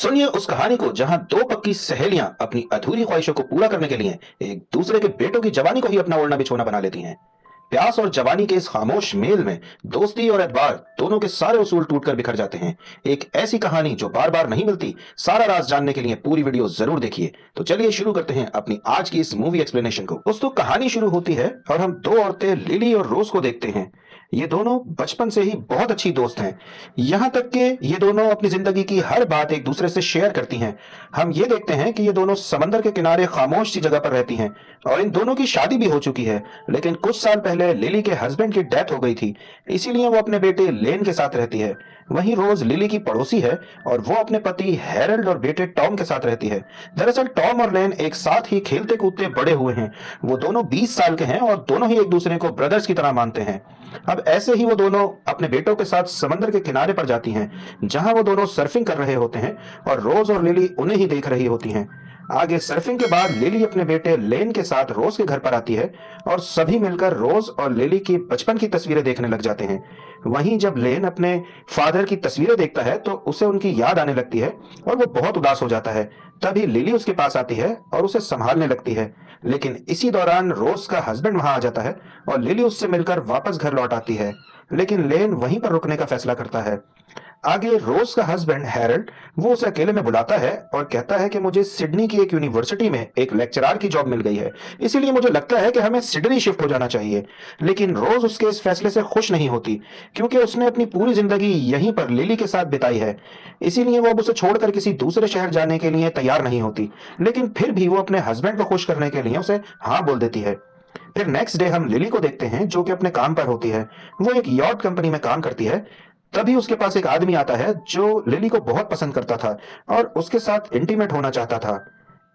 सुनिए उस कहानी को जहां दो पक्की सहेलियां अपनी अधूरी ख्वाहिशों को पूरा करने के लिए एक दूसरे के बेटों की जवानी को ही अपना ओढ़ना बिछोना बना लेती हैं। प्यास और जवानी के इस खामोश मेल में दोस्ती और एतबार दोनों के सारे उसूल टूटकर बिखर जाते हैं। एक ऐसी कहानी जो बार बार नहीं मिलती। सारा राज जानने के लिए पूरी वीडियो जरूर देखिए। तो चलिए शुरू करते हैं अपनी आज की इस मूवी एक्सप्लेनेशन को। दोस्तों कहानी शुरू होती है और हम दो औरतें लिली और रोज को देखते हैं। ये दोनों बचपन से ही बहुत अच्छी दोस्त हैं। यहाँ तक कि ये दोनों अपनी जिंदगी की हर बात एक दूसरे से शेयर करती हैं। हम ये देखते हैं कि ये दोनों समंदर के किनारे खामोश सी जगह पर रहती हैं और इन दोनों की शादी भी हो चुकी है। लेकिन कुछ साल पहले लिली के हस्बैंड की डेथ हो गई थी, इसीलिए वो अपने बेटे लेन के साथ रहती है। वहीं रोज लिली की पड़ोसी है और वो अपने पति हैरल्ड और बेटे टॉम के साथ रहती है। दरअसल टॉम और लेन एक साथ ही खेलते कूदते बड़े हुए हैं। वो दोनों 20 साल के हैं और दोनों ही एक दूसरे को ब्रदर्स की तरह मानते हैं। अब ऐसे ही वो दोनों अपने बेटों के साथ समंदर के किनारे पर जाती हैं, जहां वो दोनों सर्फिंग कर रहे होते हैं और रोज और लिली उन्हें ही देख रही होती हैं। आगे सर्फिंग के बाद लिली अपने बेटे लेन के साथ रोज के घर पर आती है और सभी मिलकर रोज और लिली की बचपन की तस्वीरें देखने लग जाते हैं। वहीं जब लेन अपने फादर की तस्वीरें देखता है तो उसे उनकी याद आने लगती है और वो बहुत उदास हो जाता है। तभी लिली उसके पास आती है और उसे संभालने लगती है। लेकिन इसी दौरान रोज का हस्बैंड वहां आ जाता है और लिली उससे मिलकर वापस घर लौट आती है। लेकिन लेन वहीं पर रुकने का फैसला करता है। आगे रोज का हस्बैंड हैरल्ड वो उसे अकेले में बुलाता है और कहता है कि मुझे सिडनी की एक यूनिवर्सिटी में एक लेक्चरर की जॉब मिल गई है, इसीलिए मुझे लगता है कि हमें सिडनी शिफ्ट हो जाना चाहिए। लेकिन रोज उसके इस फैसले से खुश नहीं होती, क्योंकि उसने अपनी पूरी जिंदगी यहीं पर लिली के साथ बिताई है। इसीलिए वो अब उसे छोड़कर किसी दूसरे शहर जाने के लिए तैयार नहीं होती। लेकिन फिर भी वो अपने हस्बैंड को खुश करने के लिए उसे हाँ बोल देती है। फिर नेक्स्ट डे हम लिली को देखते हैं जो कि अपने काम पर होती है। वो एक यॉट कंपनी में काम करती है। तभी उसके पास एक आदमी आता है जो लिली को बहुत पसंद करता था और उसके साथ इंटीमेट होना चाहता था।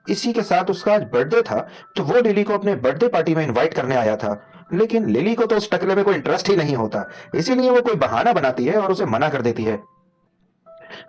इसी के साथ उसका आज बर्थडे था, तो वो लिली को अपने बर्थडे पार्टी में इनवाइट करने आया था। लेकिन लिली को तो उस टकले में कोई इंटरेस्ट ही नहीं होता, इसीलिए वो कोई बहाना बनाती है और उसे मना कर देती है।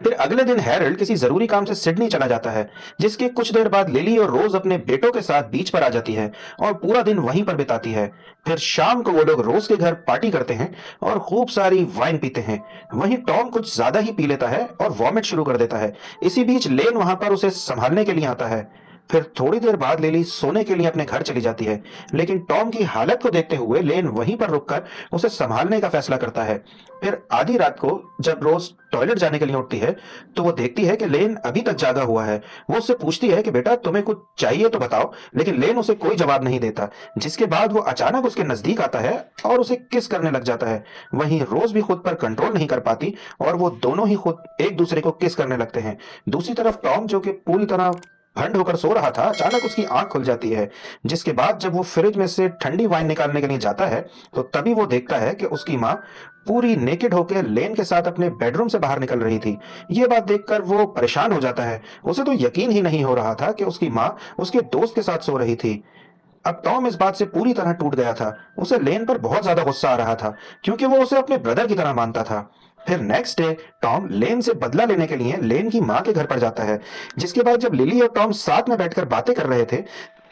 फिर अगले दिन हैरल्ड किसी जरूरी काम से सिडनी चला जाता है, जिसके कुछ देर बाद लिली और रोज अपने बेटों के साथ बीच पर आ जाती है और पूरा दिन वहीं पर बिताती है। फिर शाम को वो लोग रोज के घर पार्टी करते हैं और खूब सारी वाइन पीते हैं। वहीं टॉम कुछ ज्यादा ही पी लेता है और वॉमिट शुरू कर देता है। इसी बीच लेन वहां पर उसे संभालने के लिए आता है। फिर थोड़ी देर बाद लिली सोने के लिए अपने घर चली जाती है। लेकिन टॉम की हालत को देखते हुए लेन वहीं पर रुककर उसे संभालने का फैसला करता है। फिर आधी रात को जब रोज टॉयलेट जाने के लिए उठती है तो वो देखती है कि लेन अभी तक जागा हुआ है। वो उससे पूछती है कि बेटा तुम्हें कुछ चाहिए तो बताओ, लेकिन लेन उसे कोई जवाब नहीं देता। जिसके बाद वो अचानक उसके नजदीक आता है और उसे किस करने लग जाता है। वहीं रोज भी खुद पर कंट्रोल नहीं कर पाती और वो दोनों ही खुद एक दूसरे को किस करने लगते हैं। दूसरी तरफ टॉम जो कि पूरी तरह भंड होकर सो रहा था, अचानक उसकी आंख खुल जाती है। जिसके बाद जब वो फ्रिज में से ठंडी वाइन निकालने के लिए जाता है तो तभी वो देखता है कि उसकी माँ पूरी नेकेड होकर लेन के साथ अपने बेडरूम से बाहर निकल रही थी। ये बात देखकर वो परेशान हो जाता है। उसे तो यकीन ही नहीं हो रहा था कि उसकी माँ उसके दोस्त के साथ सो रही थी। अब टॉम इस बात से पूरी तरह टूट गया था। उसे लेन पर बहुत ज्यादा गुस्सा आ रहा था, क्योंकि वो उसे अपने ब्रदर की तरह मानता था। फिर नेक्स्ट डे टॉम लेन से बदला लेने के लिए लेन की माँ के घर पर जाता है। जिसके बाद जब लिली और टॉम साथ में बैठकर बातें कर रहे थे,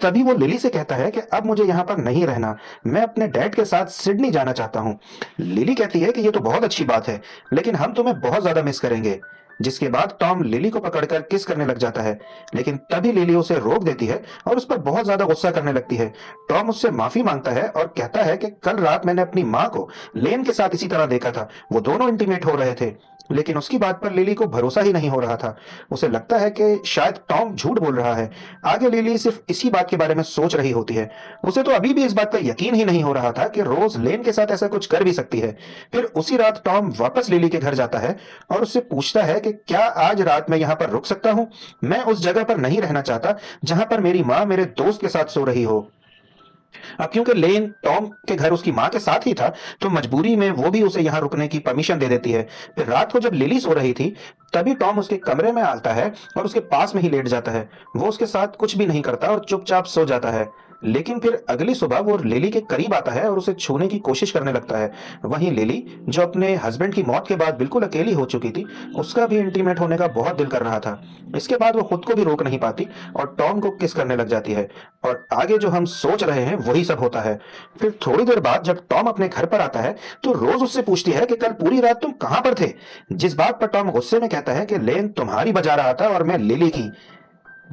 तभी वो लिली से कहता है कि अब मुझे यहाँ पर नहीं रहना, मैं अपने डैड के साथ सिडनी जाना चाहता हूँ। लिली कहती है कि ये तो बहुत अच्छी बात है, लेकिन हम तुम्हें बहुत ज्यादा मिस करेंगे। जिसके बाद टॉम लिली को पकड़कर किस करने लग जाता है। लेकिन तभी लिली उसे रोक देती है और उस पर बहुत ज्यादा गुस्सा करने लगती है। टॉम उससे माफी मांगता है और कहता है कि कल रात मैंने अपनी माँ को लेन के साथ इसी तरह देखा था, वो दोनों इंटीमेट हो रहे थे। लेकिन उसकी बात पर लिली को भरोसा ही नहीं हो रहा था। उसे लगता है कि शायद टॉम झूठ बोल रहा है। आगे लिली सिर्फ इसी बात के बारे में सोच रही होती है। उसे तो अभी भी इस बात का यकीन ही नहीं हो रहा था कि रोज लेन के साथ ऐसा कुछ कर भी सकती है। फिर उसी रात टॉम वापस लिली के घर जाता है और उससे पूछता है कि क्या आज रात मैं यहाँ पर रुक सकता हूँ। मैं उस जगह पर नहीं रहना चाहता जहां पर मेरी माँ मेरे दोस्त के साथ सो रही हो। अब क्योंकि लेन टॉम के घर उसकी माँ के साथ ही था, तो मजबूरी में वो भी उसे यहाँ रुकने की परमिशन दे देती है। फिर रात को जब लिली सो रही थी, तभी टॉम उसके कमरे में आता है और उसके पास में ही लेट जाता है। वो उसके साथ कुछ भी नहीं करता और चुपचाप सो जाता है। लेकिन फिर अगली सुबह वो लिली के करीब आता है और उसे छूने की कोशिश करने लगता है। वहीं लिली, जो अपने हस्बैंड की मौत के बाद बिल्कुल अकेली हो चुकी थी, उसका भी इंटीमेट होने का बहुत दिल कर रहा था। इसके बाद वो खुद को भी रोक नहीं पाती और टॉम को किस करने लग जाती है। और आगे जो हम सोच रहे हैं वही सब होता है। फिर थोड़ी देर बाद जब टॉम अपने घर पर आता है तो रोज उससे पूछती है कि कल पूरी रात तुम कहां पर थे। जिस बात पर टॉम गुस्से में कहता है कि लेन तुम्हारी बजा रहा था और मैं लिली की।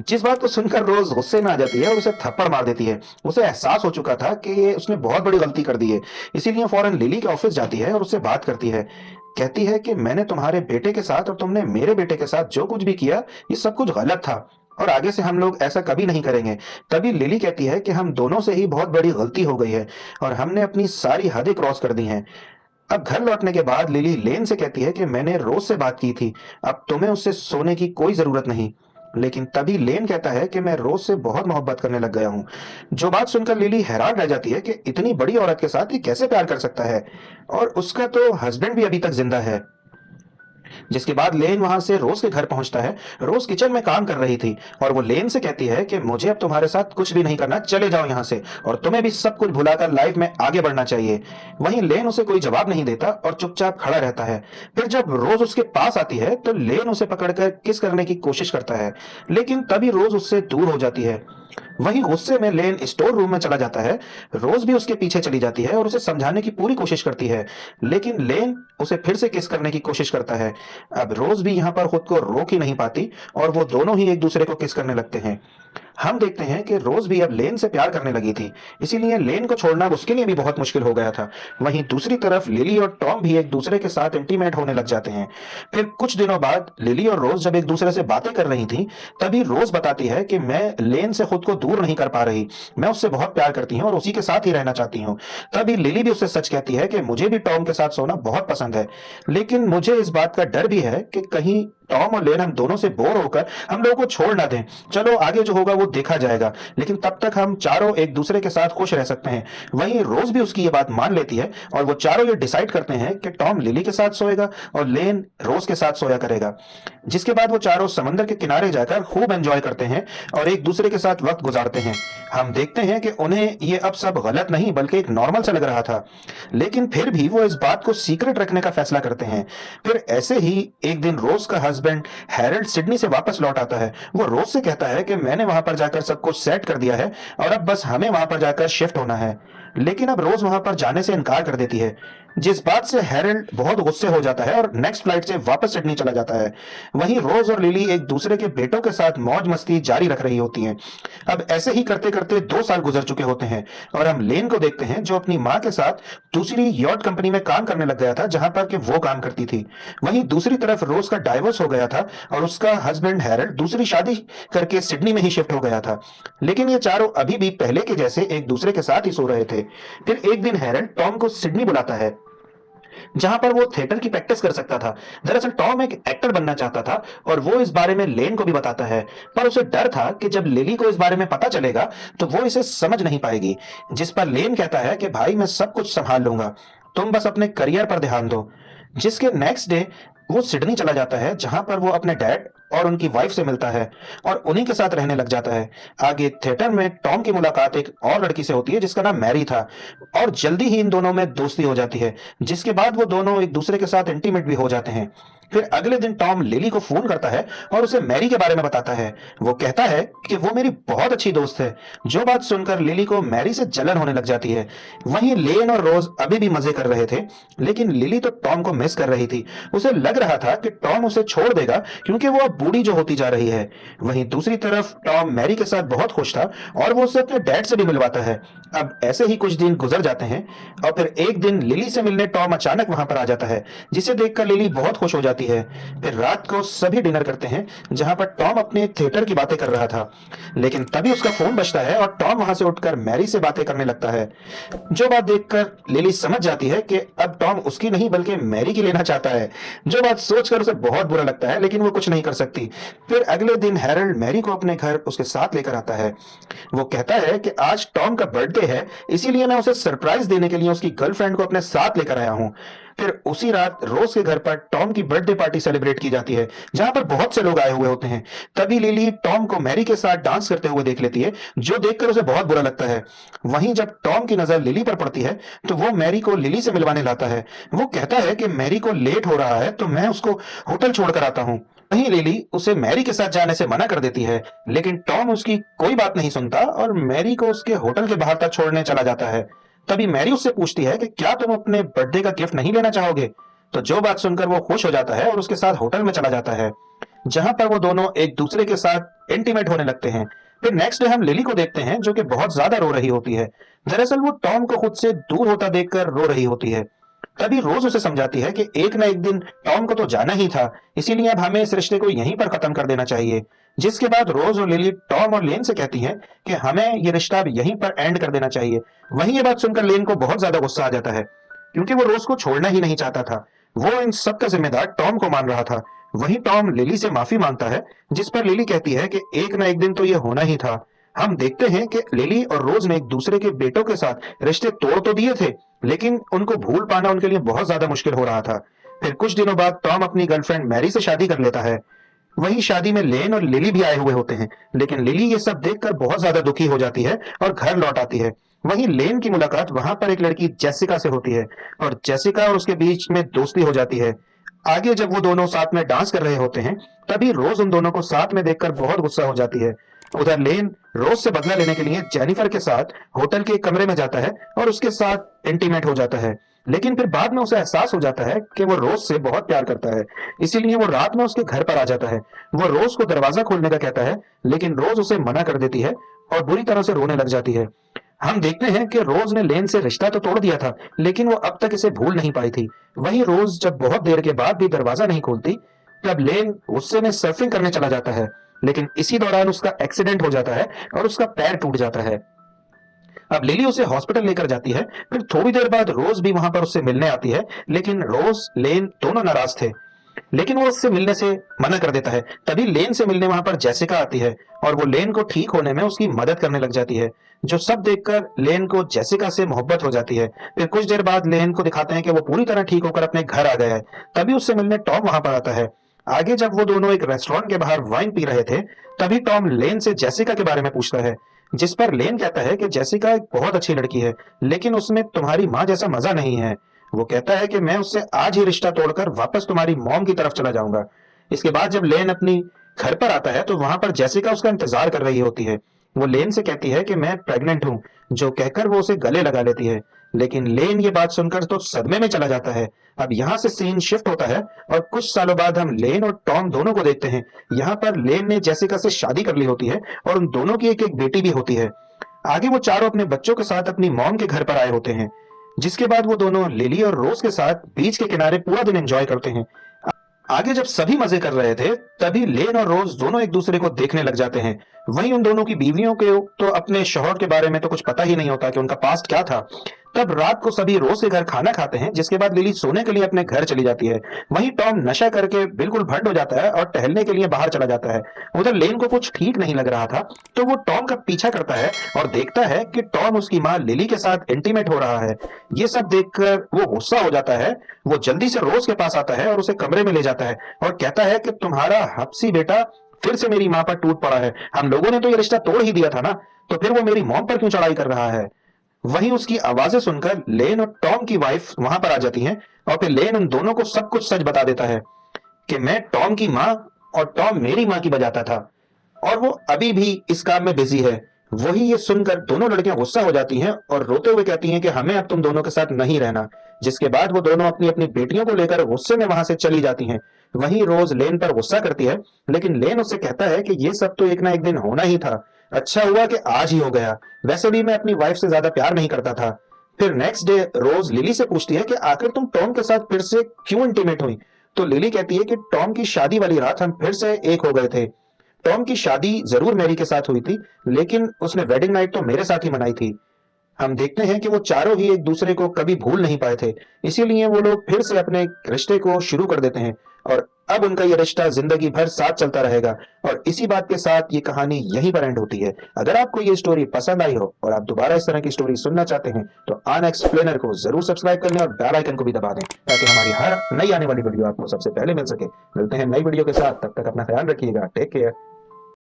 जिस बात को सुनकर रोज गुस्से में आ जाती है और उसे थप्पड़ मार देती है। उसे एहसास हो चुका था कि ये उसने बहुत बड़ी गलती कर दी है, इसीलिए फौरन लिली के ऑफिस जाती है और उससे बात करती है। कहती है कि मैंने तुम्हारे बेटे के साथ और तुमने मेरे बेटे के साथ जो कुछ भी किया, ये सब कुछ गलत था और आगे से हम लोग ऐसा कभी नहीं करेंगे। तभी लिली कहती है कि हम दोनों से ही बहुत बड़ी गलती हो गई है और हमने अपनी सारी हदें क्रॉस कर दी हैं। अब घर लौटने के बाद लिली लेन से कहती है कि मैंने रोज से बात की थी, अब तुम्हें उससे सोने की कोई जरूरत नहीं। लेकिन तभी लेन कहता है कि मैं रोज से बहुत मोहब्बत करने लग गया हूँ। जो बात सुनकर लिली हैरान रह जाती है कि इतनी बड़ी औरत के साथ ये कैसे प्यार कर सकता है, और उसका तो हस्बैंड भी अभी तक जिंदा है। जिसके बाद लेन वहां से रोज के घर पहुंचता है। रोज किचन में काम कर रही थी और वो लेन से कहती है कि मुझे अब तुम्हारे साथ कुछ भी नहीं करना, चले जाओ यहाँ से और तुम्हें भी सब कुछ भुलाकर लाइफ में आगे बढ़ना चाहिए। वहीं लेन उसे कोई जवाब नहीं देता और चुपचाप खड़ा रहता है। फिर जब रोज उसके पास आती है तो लेन उसे पकड़कर किस करने की कोशिश करता है, लेकिन तभी रोज उससे दूर हो जाती है। वहीं गुस्से में लेन स्टोर रूम में चला जाता है। रोज भी उसके पीछे चली जाती है और उसे समझाने की पूरी कोशिश करती है, लेकिन लेन उसे फिर से किस करने की कोशिश करता है। अब रोज भी यहाँ पर खुद को रोक ही नहीं पाती और वो दोनों ही एक दूसरे को किस करने लगते हैं। हम देखते हैं कि रोज भी अब लेन से प्यार करने लगी थी, इसीलिए लेन को छोड़ना उसके लिए भी बहुत मुश्किल हो गया था। वहीं दूसरी तरफ लिली और टॉम भी एक दूसरे के साथ इंटीमेट होने लग जाते हैं। फिर कुछ दिनों बाद लिली और रोज जब एक दूसरे से बातें कर रही थी, तभी रोज बताती है कि मैं लेन से खुद को दूर नहीं कर पा रही, मैं उससे बहुत प्यार करती हूँ और उसी के साथ ही रहना चाहती हूँ। तभी लिली भी उससे सच कहती है कि मुझे भी टॉम के साथ सोना बहुत पसंद है, लेकिन मुझे इस बात का डर भी है कि कहीं टॉम और लेन हम दोनों से बोर होकर हम लोगों को छोड़ ना दें। चलो आगे जो होगा वो देखा जाएगा, लेकिन तब तक हम चारों एक दूसरे के साथ खुश रह सकते हैं। वहीं रोज भी उसकी ये बात मान लेती है और वो चारों ये डिसाइड करते हैं कि टॉम लिली के साथ सोएगा और लेन रोज के साथ सोया करेगा। जिसके बाद वो चारों समंदर के किनारे जाकर खूब एंजॉय करते हैं और एक दूसरे के साथ वक्त गुजारते हैं। हम देखते हैं कि उन्हें ये अब सब गलत नहीं बल्कि एक नॉर्मल सा लग रहा था, लेकिन फिर भी वो इस बात को सीक्रेट रखने का फैसला करते हैं। फिर ऐसे ही एक दिन रोज का हस्बैंड हैरल्ड सिडनी से वापस लौट आता है। वो रोज से कहता है कि मैंने वहां पर जाकर सब कुछ सेट कर दिया है और अब बस हमें वहां पर जाकर शिफ्ट होना है, लेकिन अब रोज वहां पर जाने से इनकार कर देती है। जिस बात से हैरल्ड बहुत गुस्से हो जाता है और नेक्स्ट फ्लाइट से वापस सिडनी चला जाता है। वहीं रोज और लिली एक दूसरे के बेटों के साथ मौज मस्ती जारी रख रही होती हैं। अब ऐसे ही करते करते 2 साल गुजर चुके होते हैं और हम लेन को देखते हैं, जो अपनी माँ के साथ दूसरी यॉट कंपनी में काम करने लग गया था जहां पर कि वो काम करती थी। वहीं दूसरी तरफ रोज का डाइवोर्स हो गया था और उसका हस्बैंड हैरल्ड दूसरी शादी करके सिडनी में ही शिफ्ट हो गया था। लेकिन ये चारों अभी भी पहले के जैसे एक दूसरे के साथ ही सो रहे थे। फिर एक दिन हैरल्ड टॉम को सिडनी बुलाता है, जहां पर वो थिएटर की प्रैक्टिस कर सकता था। दरअसल टॉम एक एक्टर बनना चाहता था और वो इस बारे में लेन को भी बताता है, पर उसे डर था कि जब लिली को इस बारे में पता चलेगा तो वो इसे समझ नहीं पाएगी। जिस पर लेन कहता है कि भाई मैं सब कुछ संभाल लूंगा, तुम बस अपने करियर पर ध्यान दो। जिसके नेक्स्ट डे वो सिडनी चला जाता है, जहां पर वो अपने डैड और उनकी वाइफ से मिलता है और उन्हीं के साथ रहने लग जाता है। आगे थिएटर में टॉम की मुलाकात एक और लड़की से होती है जिसका नाम मैरी था और जल्दी ही इन दोनों में दोस्ती हो जाती है, जिसके बाद वो दोनों एक दूसरे के साथ इंटीमेट भी हो जाते हैं। फिर अगले दिन टॉम लिली को फोन करता है और उसे मैरी के बारे में बताता है। वो कहता है कि वो मेरी बहुत अच्छी दोस्त है। जो बात सुनकर लिली को मैरी से जलन होने लग जाती है। वहीं लेन और रोज अभी भी मजे कर रहे थे, लेकिन लिली तो टॉम को मिस कर रही थी। उसे लग रहा था कि टॉम उसे छोड़ देगा क्योंकि वो अब बूढ़ी जो होती जा रही है। वहीं दूसरी तरफ टॉम मैरी के साथ बहुत खुश था और वो उसे अपने डैड से भी मिलवाता है। अब ऐसे ही कुछ दिन गुजर जाते हैं और फिर एक दिन लिली से मिलने टॉम अचानक वहां पर आ जाता है, जिसे देखकर लिली बहुत खुश हो जाती है। फिर रात को सभी डिनर करते हैं, जहां पर टॉम अपने थिएटर की बातें कर रहा था, लेकिन तभी उसका फोन बजता है और टॉम वहां से उठकर मैरी से बातें करने लगता है। जो बात देखकर लिली समझ जाती है कि अब टॉम उसकी नहीं बल्कि मैरी की लेना चाहता है। जो बात सोचकर उसे बहुत बुरा लगता है, लेकिन वो कुछ नहीं कर सकती। फिर अगले दिन हैरल्ड मैरी को अपने घर उसके साथ लेकर आता है। वो कहता है कि आज टॉम का बर्थडे है, इसीलिए मैं उसे सरप्राइज देने के लिए उसकी गर्लफ्रेंड को अपने साथ लेकर आया हूं। फिर उसी रात रोज के घर पर टॉम की बर्थडे पार्टी सेलिब्रेट की जाती है, जहां पर बहुत से लोग आए हुए होते हैं। तभी लिली टॉम को मैरी के साथ डांस करते हुए देख लेती है, जो देखकर उसे बहुत बुरा लगता है। वहीं जब टॉम की नजर लिली पर पड़ती है, तो वो मैरी को लिली से मिलवाने लाता है। वो कहता है कि मैरी को लेट हो रहा है, तो मैं उसको होटल छोड़कर आता हूँ। वहीं लिली उसे मैरी के साथ जाने से मना कर देती है, लेकिन टॉम उसकी कोई बात नहीं सुनता और मैरी को उसके होटल के बाहर तक छोड़ने चला जाता है। तभी मैरी उससे पूछती है कि क्या तुम अपने बर्थडे का गिफ्ट नहीं लेना चाहोगे? तो जो बात सुनकर वो खुश हो जाता है और उसके साथ होटल में चला जाता है, जहां पर वो दोनों एक दूसरे के साथ इंटीमेट होने लगते हैं। फिर नेक्स्ट डे हम लिली को देखते हैं, जो कि बहुत ज्यादा रो रही होती है। दरअसल वो टॉम को खुद से दूर होता देखकर रो रही होती है। तभी रोज उसे समझाती है कि एक ना एक दिन टॉम को तो जाना ही था, इसीलिए अब हमें इस रिश्ते को यहीं पर खत्म कर देना चाहिए। जिसके बाद रोज और लिली टॉम और लेन से कहती हैं कि हमें ये रिश्ता अब यहीं पर एंड कर देना चाहिए। वहीं ये बात सुनकर लेन को बहुत ज्यादा गुस्सा आ जाता है, क्योंकि वो रोज को छोड़ना ही नहीं चाहता था। वो इन सब का जिम्मेदार टॉम को मान रहा था। वहीं टॉम लिली से माफी मांगता है, जिस पर लिली कहती है कि एक ना एक दिन तो ये होना ही था। हम देखते हैं कि लिली और रोज ने एक दूसरे के बेटों के साथ रिश्ते तोड़ तो दिए थे, लेकिन उनको भूल पाना उनके लिए बहुत ज्यादा मुश्किल हो रहा था। फिर कुछ दिनों बाद टॉम अपनी गर्लफ्रेंड मैरी से शादी कर लेता है। वहीं शादी में लेन और लिली भी आए हुए होते हैं, लेकिन लिली ये सब देखकर बहुत ज्यादा दुखी हो जाती है और घर लौट आती है। वहीं लेन की मुलाकात वहां पर एक लड़की जेसिका से होती है और जेसिका और उसके बीच में दोस्ती हो जाती है। आगे जब वो दोनों साथ में डांस कर रहे होते हैं, तभी रोज उन दोनों को साथ में देखकर बहुत गुस्सा हो जाती है। उधर लेन रोज से बदला लेने के लिए जेनिफर के साथ होटल के एक कमरे में जाता है और उसके साथ इंटीमेट हो जाता है। लेकिन फिर बाद में उसे एहसास हो जाता है कि वो रोज से बहुत प्यार करता है, इसीलिए वो रात में उसके घर पर आ जाता है। वो रोज को दरवाजा खोलने का कहता है, लेकिन रोज उसे मना कर देती है और बुरी तरह से रोने लग जाती है। हम देखते हैं कि रोज ने लेन से रिश्ता तो तोड़ दिया था, लेकिन वो अब तक इसे भूल नहीं पाई थी। वहीं रोज जब बहुत देर के बाद भी दरवाजा नहीं खोलती, तब लेन गुस्से में सर्फिंग करने चला जाता है, लेकिन इसी दौरान उसका एक्सीडेंट हो जाता है और उसका पैर टूट जाता है। अब लिली उसे हॉस्पिटल लेकर जाती है। फिर थोड़ी देर बाद रोज भी वहां पर उससे मिलने आती है, लेकिन रोज लेन दोनों नाराज थे, लेकिन वो उससे मिलने से मना कर देता है। तभी लेन से मिलने वहां पर जेसिका आती है और वो लेन को ठीक होने में उसकी मदद करने लग जाती है, जो सब देखकर लेन को जेसिका से मोहब्बत हो जाती है। फिर कुछ देर बाद लेन को दिखाते हैं कि वो पूरी तरह ठीक होकर अपने घर आ गया है। तभी उससे मिलने टॉम वहां पर आता है। आगे जब वो दोनों एक रेस्टोरेंट के बाहर वाइन पी रहे थे, तभी टॉम लेन से जेसिका के बारे में पूछता है, जिस पर लेन कहता है कि जेसिका एक बहुत अच्छी लड़की है, लेकिन उसमें तुम्हारी माँ जैसा मजा नहीं है। वो कहता है कि मैं उससे आज ही रिश्ता तोड़कर वापस तुम्हारी मॉम की तरफ चला जाऊंगा। इसके बाद जब लेन अपनी घर पर आता है, तो वहां पर जेसिका उसका इंतजार कर रही होती है। वो लेन से कहती है कि मैं प्रेग्नेंट हूँ, जो कहकर वो उसे गले लगा लेती है, लेकिन लेन ये बात सुनकर तो सदमे में चला जाता है। अब यहाँ से सीन शिफ्ट होता है और कुछ सालों बाद हम लेन और टॉम दोनों को देखते हैं। यहाँ पर लेन ने जेसिका से शादी कर ली होती है और उन दोनों की एक एक बेटी भी होती है। आगे वो चारों अपने बच्चों के साथ अपनी मॉम के घर पर आए होते हैं, जिसके बाद वो दोनों लिली और रोज के साथ बीच के किनारे पूरा दिन एंजॉय करते हैं। आगे जब सभी मजे कर रहे थे, तभी लेन और रोज दोनों एक दूसरे को देखने लग जाते हैं। वहीं उन दोनों की बीवियों के तो अपने शौहर के बारे में तो कुछ पता ही नहीं होता कि उनका पास्ट क्या था। तब रात को सभी रोज के घर खाना खाते हैं, जिसके बाद लिली सोने के लिए अपने घर चली जाती है। वहीं टॉम नशा करके बिल्कुल भंड हो जाता है और टहलने के लिए बाहर चला जाता है। उधर लेन को कुछ ठीक नहीं लग रहा था, तो वो टॉम का पीछा करता है और देखता है कि टॉम उसकी माँ लिली के साथ इंटीमेट हो रहा है। ये सब देखकर वो गुस्सा हो जाता है। वो जल्दी से रोज के पास आता है और उसे कमरे में ले जाता है और कहता है कि तुम्हारा हफ्सी बेटा फिर से मेरी माँ पर टूट पड़ा है। हम लोगों ने तो ये रिश्ता तोड़ ही दिया था ना, तो फिर वो मेरी मॉम पर क्यों चढ़ाई कर रहा है? वहीं उसकी आवाजें सुनकर लेन और टॉम की वाइफ वहां पर आ जाती हैं और फिर लेन उन दोनों को सब कुछ सच बता देता है कि मैं टॉम की माँ और टॉम मेरी माँ की बजाता था और वो अभी भी इस काम में बिजी है। वही ये सुनकर दोनों लड़कियां गुस्सा हो जाती हैं और रोते हुए कहती हैं कि हमें अब तुम दोनों के साथ नहीं रहना। जिसके बाद वो दोनों अपनी अपनी बेटियों को लेकर गुस्से में वहां से चली जाती हैं। वहीं रोज लेन पर गुस्सा करती है, लेकिन लेन उससे कहता है कि ये सब तो एक ना एक दिन होना ही था। अच्छा हुआ कि आज ही हो गया, वैसे भी मैं अपनी वाइफ से ज्यादा प्यार नहीं करता था। फिर नेक्स्ट डे रोज लिली से पूछती है कि आखिर तुम टॉम के साथ फिर से क्यों इंटीमेट हुई? तो लिली कहती है कि टॉम की शादी वाली रात हम फिर से एक हो गए थे। टॉम की शादी जरूर मैरी के साथ हुई थी, लेकिन उसने वेडिंग नाइट तो मेरे साथ ही मनाई थी। हम देखते हैं कि वो चारों ही एक दूसरे को कभी भूल नहीं पाए थे, इसीलिए वो लोग फिर से अपने रिश्ते को शुरू कर देते हैं और अब उनका ये रिश्ता जिंदगी भर साथ चलता रहेगा। और इसी बात के साथ ये कहानी यहीं पर एंड होती है। अगर आपको ये स्टोरी पसंद आई हो और आप दोबारा इस तरह की स्टोरी सुनना चाहते हैं तो अन एक्सप्लेनर को जरूर सब्सक्राइब कर लें और बेल आइकन को भी दबा दें ताकि हमारी हर नई आने वाली वीडियो आपको सबसे पहले मिल सके। मिलते हैं नई वीडियो के साथ, तब तक अपना ख्याल रखिएगा। Take care.